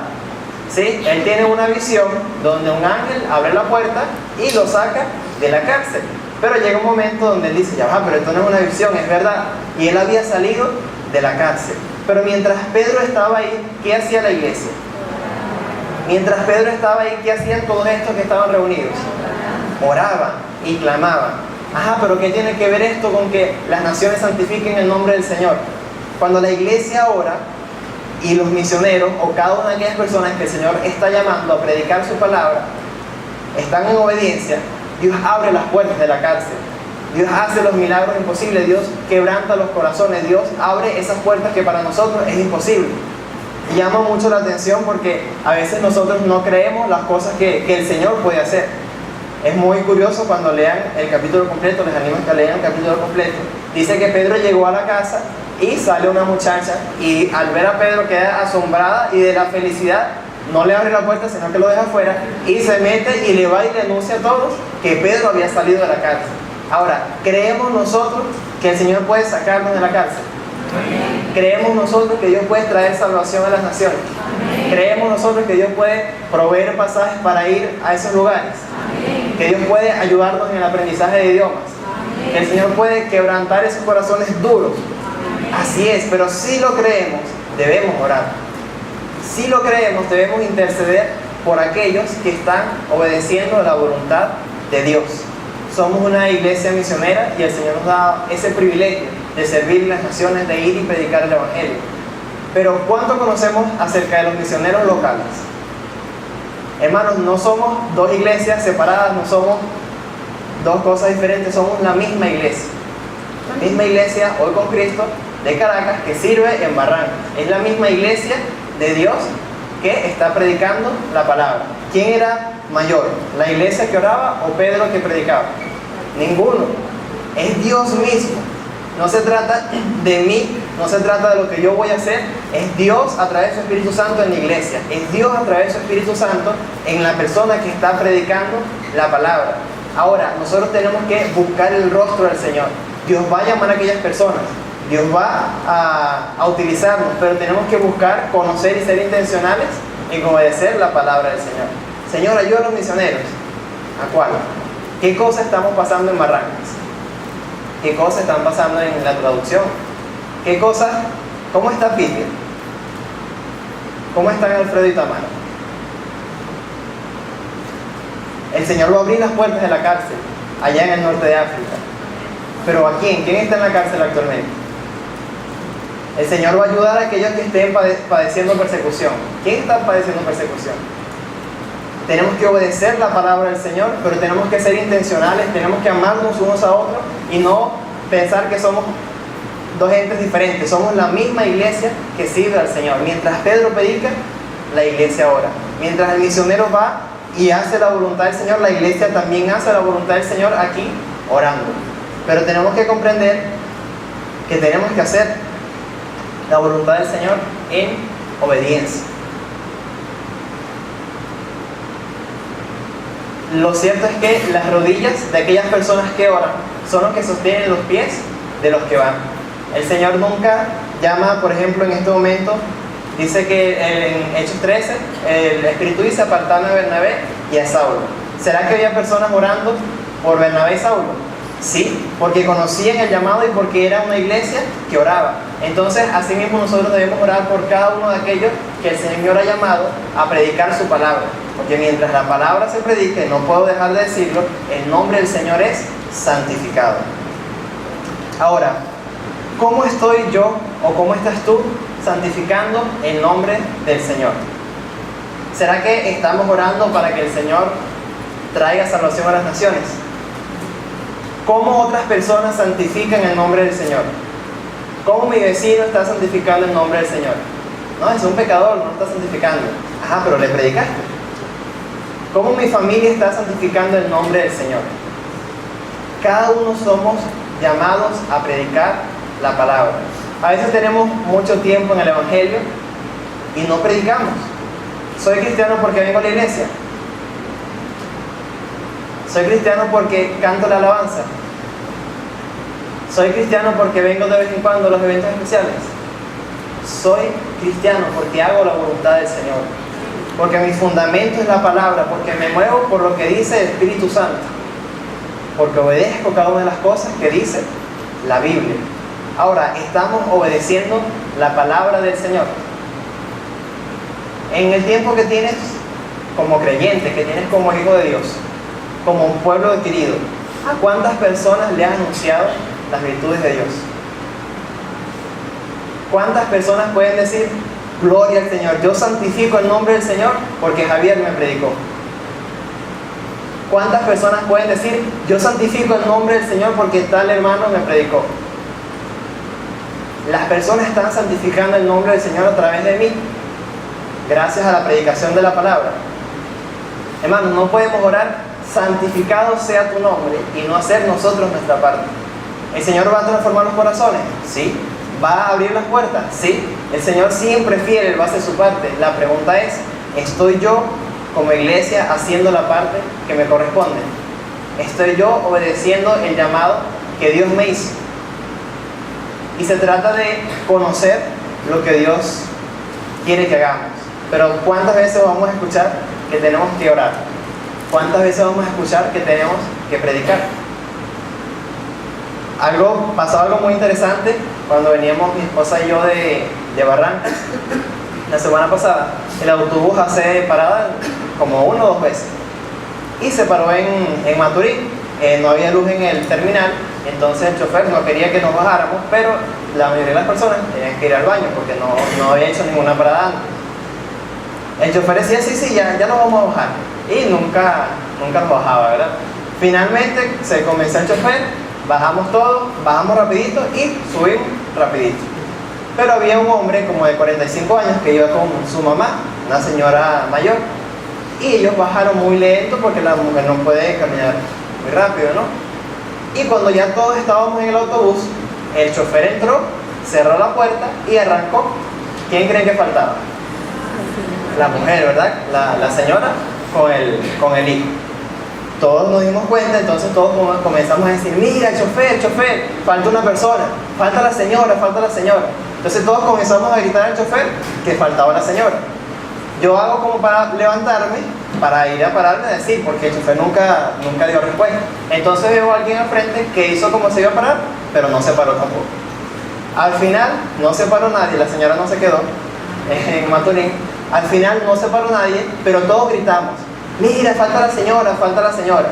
¿Sí? Él tiene una visión donde un ángel abre la puerta y lo saca de la cárcel. Pero llega un momento donde él dice, ya va, pero esto no es una visión, es verdad. Y él había salido de la cárcel. Pero mientras Pedro estaba ahí, ¿qué hacía la iglesia? Mientras Pedro estaba ahí, ¿qué hacían todos estos que estaban reunidos? Oraban y clamaban. Ajá, pero ¿qué tiene que ver esto con que las naciones santifiquen el nombre del Señor? Cuando la iglesia ora y los misioneros o cada una de aquellas personas que el Señor está llamando a predicar su palabra están en obediencia, Dios abre las puertas de la cárcel, Dios hace los milagros imposibles, Dios quebranta los corazones, Dios abre esas puertas que para nosotros es imposible. Y llama mucho la atención porque a veces nosotros no creemos las cosas que el Señor puede hacer. Es muy curioso cuando lean el capítulo completo, les animo a que lean el capítulo completo. Dice que Pedro llegó a la casa y sale una muchacha y al ver a Pedro queda asombrada y de la felicidad no le abre la puerta sino que lo deja afuera y se mete y le va y denuncia a todos que Pedro había salido de la cárcel. Ahora, ¿creemos nosotros que el Señor puede sacarnos de la cárcel? Amén. ¿Creemos nosotros que Dios puede traer salvación a las naciones? Amén. ¿Creemos nosotros que Dios puede proveer pasajes para ir a esos lugares? Amén. ¿Que Dios puede ayudarnos en el aprendizaje de idiomas? Amén. ¿Que el Señor puede quebrantar esos corazones duros? Amén. Así es, pero si lo creemos, debemos orar. Si lo creemos, debemos interceder por aquellos que están obedeciendo a la voluntad de Dios. Somos una iglesia misionera y el Señor nos da ese privilegio de servir a las naciones, de ir y predicar el Evangelio. Pero ¿cuánto conocemos acerca de los misioneros locales? Hermanos, no somos dos iglesias separadas, no somos dos cosas diferentes, somos la misma iglesia. La misma iglesia, hoy con Cristo, de Caracas, que sirve en Barranca. Es la misma iglesia de Dios que está predicando la palabra. ¿Quién era mayor? ¿La iglesia que oraba o Pedro que predicaba? Ninguno. Es Dios mismo. No se trata de mí, no se trata de lo que yo voy a hacer. Es Dios a través de su Espíritu Santo en la iglesia. Es Dios a través de su Espíritu Santo en la persona que está predicando la palabra. Ahora, nosotros tenemos que buscar el rostro del Señor. Dios va a llamar a aquellas personas. Dios va a utilizarnos, pero tenemos que buscar, conocer y ser intencionales en obedecer la palabra del Señor. Señor, ayuda a los misioneros. ¿A cuál? ¿Qué cosas estamos pasando en Barrancas? ¿Qué cosas están pasando en la traducción? ¿Qué cosas? ¿Cómo está Peter? ¿Cómo están Alfredo y Tamara? El Señor va a abrir las puertas de la cárcel, allá en el norte de África. ¿Pero a quién? ¿Quién está en la cárcel actualmente? El Señor va a ayudar a aquellos que estén padeciendo persecución. ¿Quién está padeciendo persecución? Tenemos que obedecer la palabra del Señor, pero tenemos que ser intencionales, tenemos que amarnos unos a otros y no pensar que somos dos entes diferentes. Somos la misma iglesia que sirve al Señor. Mientras Pedro predica, la iglesia ora. Mientras el misionero va y hace la voluntad del Señor, la iglesia también hace la voluntad del Señor aquí orando. Pero tenemos que comprender que tenemos que hacer la voluntad del Señor en obediencia. Lo cierto es que las rodillas de aquellas personas que oran son los que sostienen los pies de los que van. El Señor nunca llama, por ejemplo, en este momento, dice que en Hechos 13, el Espíritu dice: apartadme a Bernabé y a Saulo. ¿Será que había personas orando por Bernabé y Saulo? Sí, porque conocían el llamado y porque era una iglesia que oraba. Entonces, así mismo nosotros debemos orar por cada uno de aquellos que el Señor ha llamado a predicar su palabra. Porque mientras la palabra se predique, no puedo dejar de decirlo, el nombre del Señor es santificado. Ahora, ¿cómo estoy yo o cómo estás tú santificando el nombre del Señor? ¿Será que estamos orando para que el Señor traiga salvación a las naciones? ¿Cómo otras personas santifican el nombre del Señor? ¿Cómo mi vecino está santificando el nombre del Señor? No, es un pecador, no está santificando. Ajá, pero le predicaste. ¿Cómo mi familia está santificando el nombre del Señor? Cada uno somos llamados a predicar la palabra. A veces tenemos mucho tiempo en el Evangelio y no predicamos. ¿Soy cristiano porque vengo a la iglesia? ¿Soy cristiano porque canto la alabanza? ¿Soy cristiano porque vengo de vez en cuando a los eventos especiales? Soy cristiano porque hago la voluntad del Señor, porque mi fundamento es la palabra, porque me muevo por lo que dice el Espíritu Santo, porque obedezco cada una de las cosas que dice la Biblia. Ahora, ¿estamos obedeciendo la palabra del Señor? En el tiempo que tienes como creyente, que tienes como hijo de Dios, como un pueblo adquirido, ¿a cuántas personas le has anunciado las virtudes de Dios? ¿Cuántas personas pueden decir, gloria al Señor, yo santifico el nombre del Señor porque Javier me predicó? ¿Cuántas personas pueden decir, yo santifico el nombre del Señor porque tal hermano me predicó? Las personas están santificando el nombre del Señor a través de mí, gracias a la predicación de la palabra. Hermanos, no podemos orar, santificado sea tu nombre, y no hacer nosotros nuestra parte. ¿El Señor va a transformar los corazones? Sí. ¿Va a abrir las puertas? Sí. El Señor siempre es fiel, Él va a hacer su parte. La pregunta es, ¿estoy yo como iglesia haciendo la parte que me corresponde? ¿Estoy yo obedeciendo el llamado que Dios me hizo? Y se trata de conocer lo que Dios quiere que hagamos. Pero ¿cuántas veces vamos a escuchar que tenemos que orar? ¿Cuántas veces vamos a escuchar que tenemos que predicar? Pasó algo muy interesante cuando veníamos mi esposa y yo de Barrancas la semana pasada. El autobús hace parada como 1 o 2 veces y se paró en Maturín. No había luz en el terminal, entonces el chofer no quería que nos bajáramos, pero la mayoría de las personas tenían que ir al baño porque no había hecho ninguna parada antes. El chofer decía, sí, ya nos vamos a bajar, y nunca nos bajaba, ¿verdad? Finalmente se convenció el chofer, bajamos todos, bajamos rapidito y subimos rapidito. Pero había un hombre como de 45 años que iba con su mamá, una señora mayor, y ellos bajaron muy lento porque la mujer no puede caminar muy rápido, ¿no? Y cuando ya todos estábamos en el autobús, el chofer entró, cerró la puerta y arrancó. ¿Quién creen que faltaba? La mujer, ¿verdad? La señora con el hijo. Todos nos dimos cuenta, entonces todos comenzamos a decir, mira, el chofer, falta una persona, falta la señora. Entonces todos comenzamos a gritar al chofer que faltaba la señora. Yo hago como para levantarme, para ir a pararme a decir, porque el chofer nunca dio respuesta. Entonces veo a alguien al frente que hizo como se iba a parar, pero no se paró tampoco. Al final no se paró nadie, la señora no se quedó en Maturín. Al final no se paró nadie, pero todos gritamos, mira, falta la señora.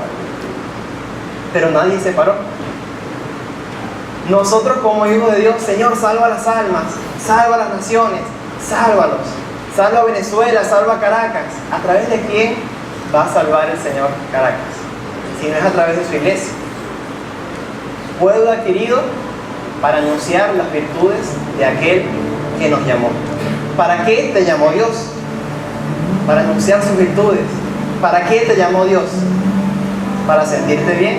Pero nadie se paró. Nosotros como hijos de Dios, Señor, salva las almas, salva las naciones, sálvalos. Salva a Venezuela, salva a Caracas. ¿A través de quién va a salvar el Señor Caracas? Si no es a través de su iglesia. Pueblo adquirido para anunciar las virtudes de aquel que nos llamó. ¿Para qué te llamó Dios? Para anunciar sus virtudes. ¿Para qué te llamó Dios? ¿Para sentirte bien?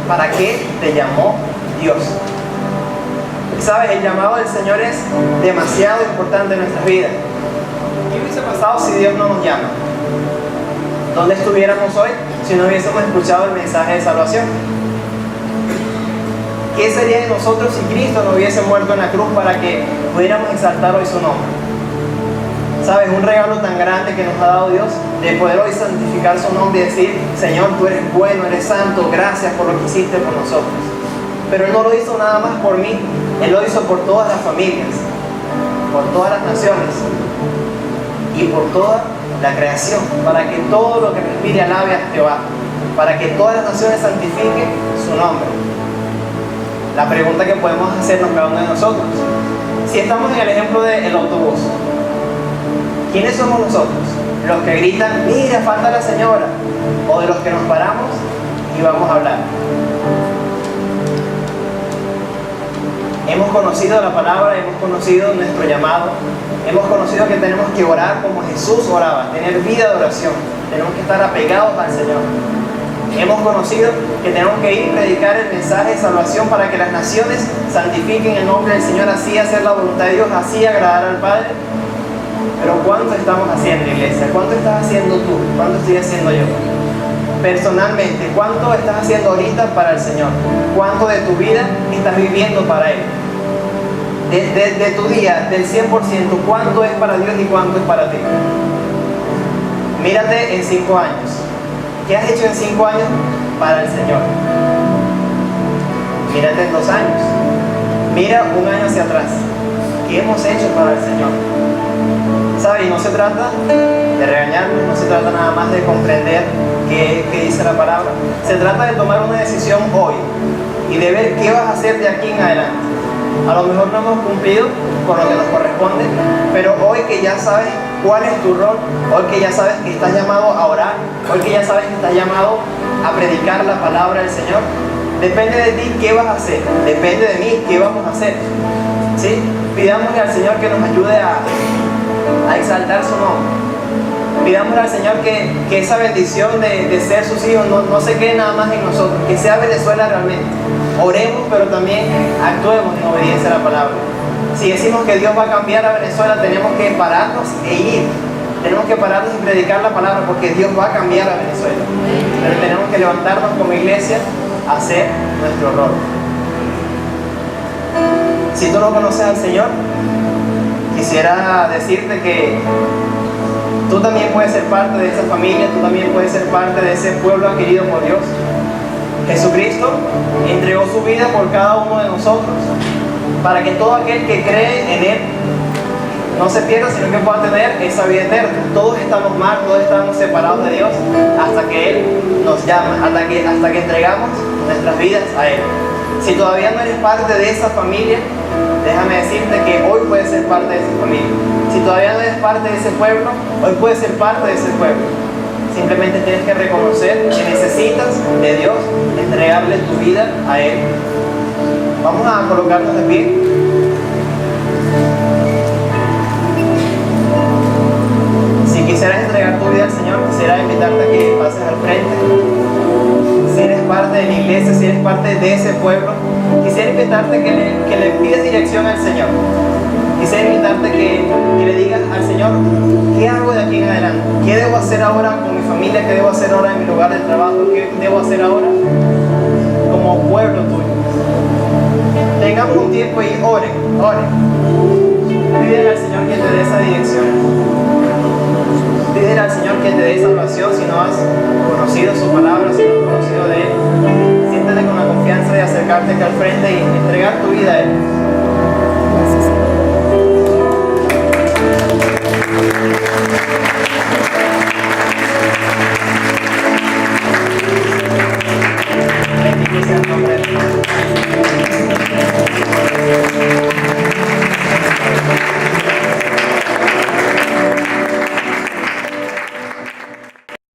¿Para qué te llamó Dios? ¿Sabes? El llamado del Señor es demasiado importante en nuestras vidas. ¿Qué hubiese pasado si Dios no nos llama? ¿Dónde estuviéramos hoy si no hubiésemos escuchado el mensaje de salvación? ¿Qué sería de nosotros si Cristo no hubiese muerto en la cruz para que pudiéramos exaltar hoy su nombre? ¿Sabes? Un regalo tan grande que nos ha dado Dios de poder hoy santificar su nombre y decir, Señor, tú eres bueno, eres santo, gracias por lo que hiciste por nosotros. Pero Él no lo hizo nada más por mí, Él lo hizo por todas las familias, por todas las naciones y por toda la creación, para que todo lo que respire alabe a Jehová, para que todas las naciones santifiquen su nombre. La pregunta que podemos hacernos cada uno de nosotros, si estamos en el ejemplo del autobús, ¿quiénes somos nosotros? ¿Los que gritan, mira, falta la señora? ¿O de los que nos paramos y vamos a hablar? Hemos conocido la palabra, hemos conocido nuestro llamado, hemos conocido que tenemos que orar como Jesús oraba, tener vida de oración, tenemos que estar apegados al Señor. Hemos conocido que tenemos que ir y predicar el mensaje de salvación para que las naciones santifiquen el nombre del Señor, así hacer la voluntad de Dios, así agradar al Padre. Pero ¿cuánto estamos haciendo, iglesia? ¿Cuánto estás haciendo tú? ¿Cuánto estoy haciendo yo? Personalmente, ¿cuánto estás haciendo ahorita para el Señor? ¿Cuánto de tu vida estás viviendo para Él? De tu día, del 100%, ¿cuánto es para Dios y cuánto es para ti? Mírate en 5 años. ¿Qué has hecho en 5 años para el Señor? Mírate en 2 años. Mira 1 año hacia atrás. ¿Qué hemos hecho para el Señor? ¿Sabes? Y no se trata de regañarnos, no se trata nada más de comprender qué dice la palabra. Se trata de tomar una decisión hoy y de ver qué vas a hacer de aquí en adelante. A lo mejor no hemos cumplido con lo que nos corresponde, pero hoy que ya sabes cuál es tu rol, hoy que ya sabes que estás llamado a orar, hoy que ya sabes que estás llamado a predicar la palabra del Señor, depende de ti qué vas a hacer, depende de mí qué vamos a hacer. ¿Sí? Pidámosle al Señor que nos ayude a exaltar su nombre. Pidámosle al Señor que esa bendición de ser sus hijos no se quede nada más en nosotros, que sea Venezuela realmente. Oremos, pero también actuemos en obediencia a la palabra. Si decimos que Dios va a cambiar a Venezuela, tenemos que pararnos e ir. Tenemos que pararnos y predicar la palabra, porque Dios va a cambiar a Venezuela. Pero tenemos que levantarnos como iglesia a hacer nuestro rol. Si tú no conoces al Señor, quisiera decirte que tú también puedes ser parte de esa familia, tú también puedes ser parte de ese pueblo adquirido por Dios. Jesucristo entregó su vida por cada uno de nosotros, para que todo aquel que cree en Él no se pierda, sino que pueda tener esa vida eterna. Todos estamos mal, todos estamos separados de Dios, hasta que Él nos llama, hasta que entregamos nuestras vidas a Él. Si todavía no eres parte de esa familia, déjame decirte que hoy puedes ser parte de esa familia. Si todavía no eres parte de ese pueblo, hoy puedes ser parte de ese pueblo. Simplemente tienes que reconocer que necesitas de Dios, entregarle tu vida a Él. Vamos a colocarnos de pie. Si quisieras entregar tu vida al Señor, quisiera invitarte a que pases al frente. Si eres parte de la iglesia, si eres parte de ese pueblo, quisiera invitarte que le pides dirección al Señor. Quisiera invitarte que le digas al Señor, ¿qué hago de aquí en adelante? ¿Qué debo hacer ahora con mi familia? ¿Qué debo hacer ahora en mi lugar de trabajo? ¿Qué debo hacer ahora como pueblo tuyo? Tengamos un tiempo y oren. Pídele al Señor que te dé esa dirección. Pídele al Señor que te dé salvación si no has conocido su palabra, si no has conocido de Él. Siéntate con la confianza de acercarte acá al frente y entregar tu vida a Él.